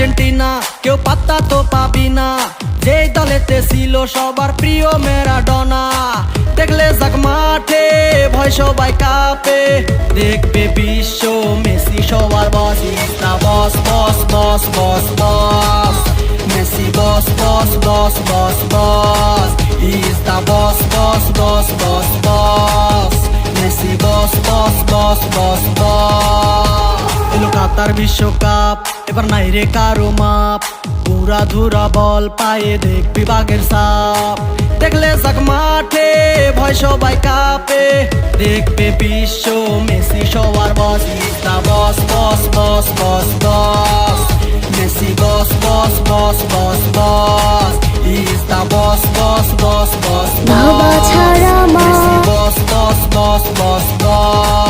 Argentina কেউ পাত্তা তো পাবি না, যেই দলেতে ছিল সবার প্রিয় ম্যারাডোনা। দেখলে যাক মাঠে ভয় সবাই কাঁপে, দেখবে বিশ্ব মেসি সবার boss. Is the boss boss boss boss boss, Messi boss boss boss boss boss. Is the boss boss boss boss boss, Messi boss boss boss boss boss. এলো কাতার বিশ্বকাপ, এবার নাই রে কারো মাপ, পুরা ধুরা বল পায়ে দেখবি বাঘের সাপ। দেখলে যাক মাঠে ভয় সবাই কাঁপে, দেখবে বিশ্ব মেসি সবার boss. Is the boss boss boss boss boss, Messi boss boss boss boss boss. Is the boss boss boss boss বাবা ছাড়া মা, Messi boss boss boss boss বস।